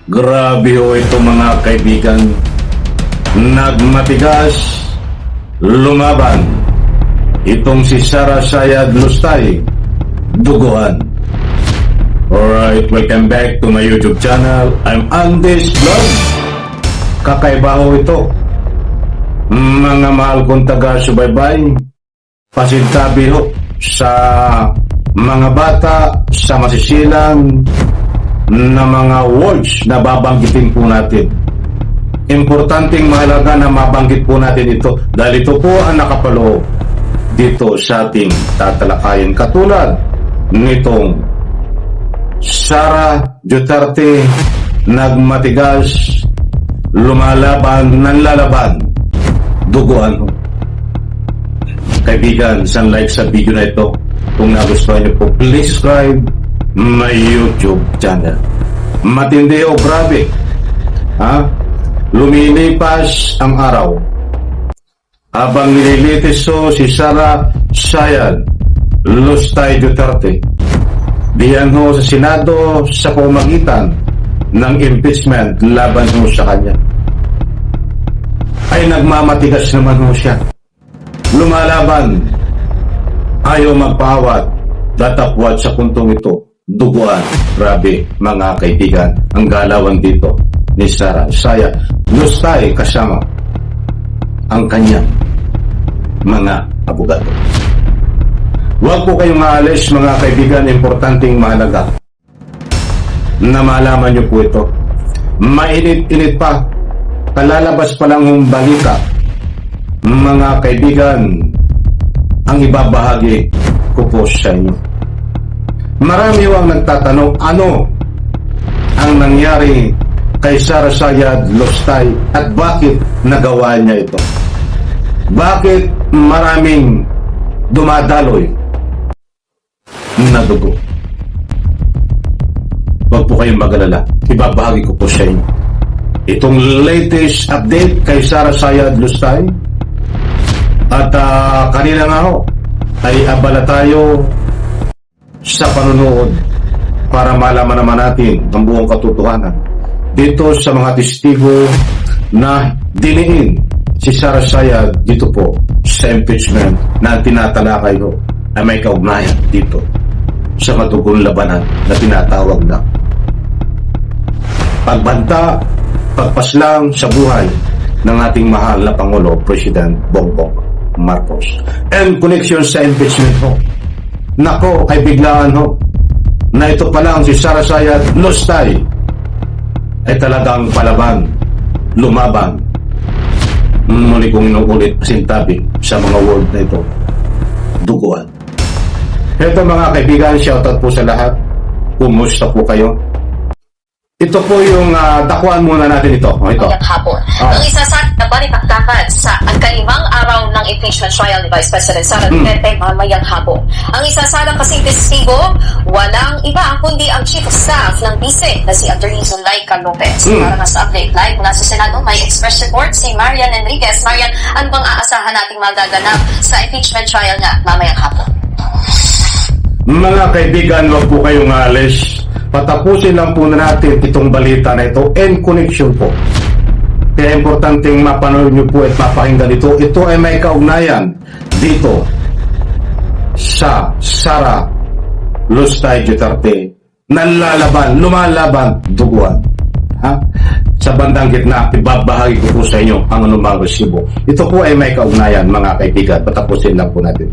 Grabe ho ito mga kaibigan. Nagmatigas, lumaban. Itong si Sara Sayad Lustay, duguan. Alright, welcome back to my YouTube channel. I'm Andes Vlog. Kakaiba ho ito. Mga mahal kong taga-subaybay, pasintabi ho sa mga bata, sa masisilang na mga words na babanggitin po natin. Importanteng mahalaga na mabanggit po natin ito dahil ito po ang nakapaloob dito sa ating tatalakayin. Katulad nitong Sara Duterte, nagmatigas, lumalaban, nanlalaban, duguan ho. Kaibigan, isang like sa video na ito. Kung nagustuhan niyo po, please subscribe my YouTube channel. Matindi o grabe. Lumilipas ang araw. Habang nililitis si Sara Sayad Lustay Duterte, diyan ho sa Senado sa pamamagitan ng impeachment laban ho sa kanya, ay nagmamatigas naman ho siya. Lumalaban, ayaw magpawat, datapwat sa puntong ito, duguan. Grabe mga kaibigan, ang galawan dito ni Sara Sayad Lustay kasama ang kanyang mga abogado. Huwag po kayong aalis mga kaibigan, importanteng mahalaga na malaman niyo po ito. Mainit-init pa, kalalabas pa lang yung balita mga kaibigan, ang ibabahagi ko po sa inyo. Marami ang nagtatanong ano ang nangyari kay Sara Sayad Lustay at bakit nagawa niya ito. Bakit maraming dumadaloy na dugo? Huwag po kayong mag-alala, ibabahagi ko po sa inyo itong latest update kay Sara Sayad Lustay. At kanina nga ho ay abala tayo sa panunood para malaman naman natin ang buong katotohanan dito sa mga testigo na diniin si Sara Sayad dito po sa impeachment na tinatalakay ho na may kaugnayan dito sa matugong labanan na tinatawag na pagbanta, pagpaslang sa buhay ng ating mahal na Pangulo, President Bongbong Marcos. And connection sa impeachment ho. Nako, ay biglaan ho na ito pa lang si Sara Sayad Lustay ay talagang palaban, lumaban. Muli kong inuulit, pasintabi sa mga word na ito, duguan. Ito mga kaibigan, shoutout po sa lahat. Kumusta po kayo? Ito po yung dakuan muna natin ito. Ito. Hapon. Ang isa sa balitaktakan sa ikalimang araw ng impeachment trial ni Vice President Sara Duterte mamayang hapon. Ang isa sa kasing testigo, walang iba kundi ang Chief of Staff ng Vice na si Atty. Zulaika Lopez. Para nga sa update live mula sa Senado, may express report si Marian Enriquez. Marian, ano bang aasahan nating magaganap sa impeachment trial nga mamayang hapon? Mga kaibigan, wag po kayong alis. Patapusin lang po na natin itong balita na ito and connection po. Kaya importanteng mapanood nyo po at mapakinggan ito. Ito ay may kaugnayan dito sa Sara Lustay Duterte. Nanlalaban, lumalaban, duguan. Sa bandang gitna, ibabahagi ko po sa inyo ang anumang resibo. Ito po ay may kaugnayan mga kaibigan. Patapusin lang po natin.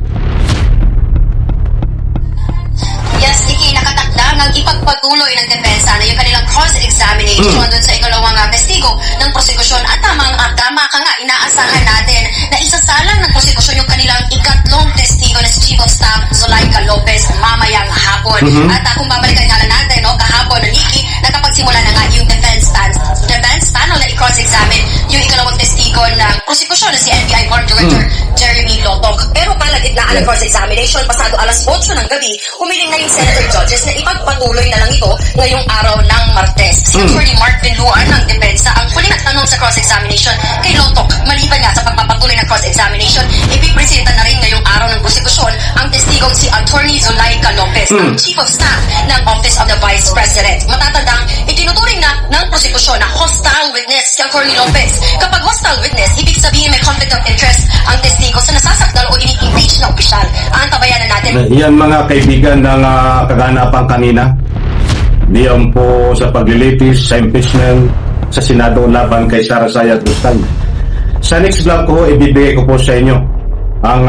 Ipagpatuloy ng depensa na yung kanilang cross-examination doon sa ikalawang testigo ng prosekusyon at tama ka nga, inaasahan natin na isasalang ng prosekusyon yung kanilang ikatlong testigo na si Chief of Staff Zulaika Lopez mamayang hapon. At kung babalikan nga lang natin, kahapon na Nikki, nakapagsimula na nga yung defense panel na i-cross-examine yung ikalawang testigo ng prosekusyon na si NBI Board Director Jeremy Lotok. Pero palagitnaan ng cross-examination, pasado alas 8 ng gabi, humiling na yung Senator Judges na ipagpatuloy na lang ito ngayong araw ng Martes. Si Atty. Mark Villanueva ng depensa ang huling nagtanong sa cross-examination kay Lotok. Maliban nga sa pagpapatuloy ng cross-examination, ipipresenta na rin ngayong araw ng prosekusyon ang testigong si Atty. Zulaika Lopez, ang Chief of Staff ng Office of the Vice President. Matatandang itinuturing na ng prosekusyon prosekusyon na hostile witness kang Cory Lopez. Kapag hostile witness, ibig sabihin may conflict of interest ang testigo sa nasasakdal o ini-impeach na opisyal. Antabayanan natin. Yan mga kaibigan ng kaganapan kanina. Diyan po sa paglilitis, sa impeachment, sa Senado laban kay Sara Sayad Dustay. Sa next vlog ko, ibibigay ko po sa inyo ang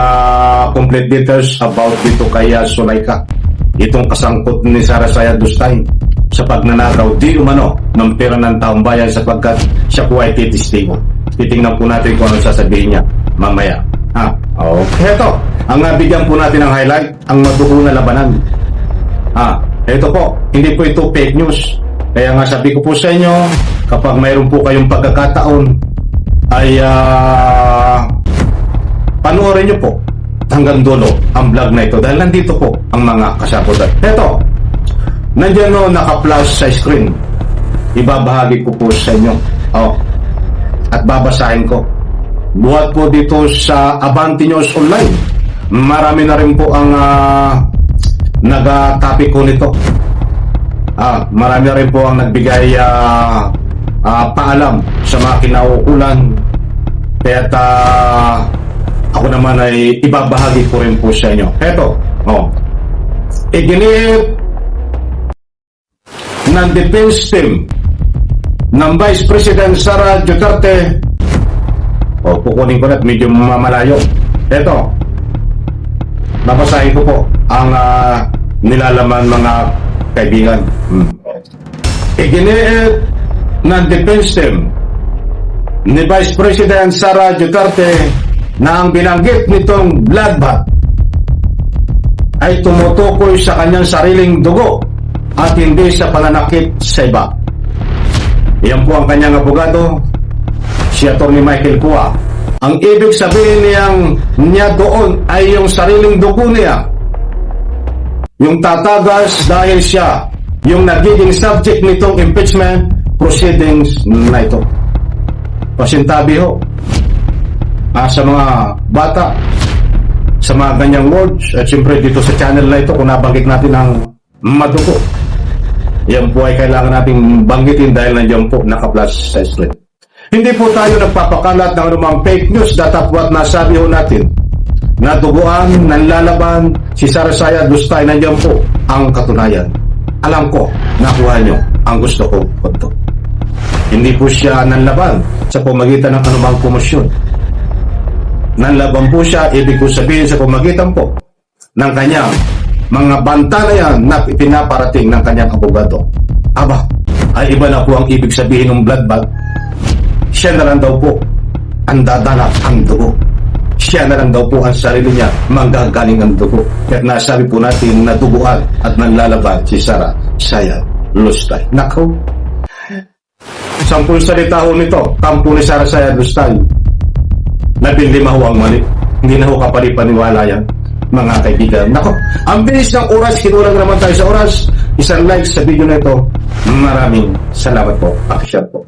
complete details about dito kay Zulaika. Itong kasangkot ni Sara Sayad Dustay sa pagnanakaw di umano ng pera ng taong bayan sapagkat siya po ay titistigo. Titingnan po natin kung ano sasabihin niya mamaya. Okay, ito. Ang bigyan po natin ng highlight, ang madugo na labanan. Ito po, hindi po ito fake news. Kaya nga sabi ko po sa inyo, kapag mayroon po kayong pagkakataon, ay panoorin nyo po hanggang dulo ang vlog na ito dahil nandito po ang mga kasabutan. Ito, nandiyan no, naka-flash sa screen. Ibabahagi ko po sa inyo. At babasahin ko. Buhat po dito sa Abante News Online. Marami na rin po ang nag-topic ko nito. Marami na rin po ang nagbigay paalam sa mga kinauukulan. Kaya ako naman ay ibabahagi ko rin po sa inyo. Eto, iginit ng defense team ng Vice President Sara Duterte. Kukunin ko na at medyo mamalayo. Eto, babasahin ko po ang nilalaman mga kaibigan. Iginit ng defense team ni Vice President Sara Duterte na ang binanggit nitong bloodbath ay tumutukoy sa kanyang sariling dugo at hindi sa pananakit sa iba. Iyan po ang kanyang abogado, si Atty. Michael Cua. Ang ibig sabihin niya doon ay yung sariling dugo niya, yung tatagas dahil siya yung nagiging subject nitong impeachment proceedings na ito. Pasintabi ho sa mga bata sa mga ganyang words at siyempre dito sa channel na ito kung nabanggit natin ang madugo, yan po ay kailangan nating banggitin dahil nandiyan po naka-flash sa screen. Hindi po tayo nagpapakalat ng anumang fake news datapwat nasabi ho natin na duguan, nanlalaban si Sara Sayad Dustay. Nandiyan po ang katunayan. Alam ko, nakuha nyo ang gusto kong punto. Hindi po siya nanlaban sa pamagitan ng anumang komosyon. Nanlaban po siya, ibig ko sabihin sa pamagitan po ng kanyang mga bantalayan na pinaparating ng kanyang abogado. Ay iba na po ang ibig sabihin ng bloodbath. Siya na lang daw po ang dadala ang dugo. Siya na lang daw po ang sarili niya manggagaling ang dugo. Kaya nasabi po natin na duguan at nanlalaban si Sara Sayad Dustay. Nako, 10 salita ho nito, kampo ni Sara Sayad Dustay. 15 ho ang mali. Hindi na ho kapalipaniwala yan, mga kaibigan. Nako, ang bilis ng oras, kinulang naman tayo sa oras. Isang like sa video na ito. Maraming salamat po. Pakishare po.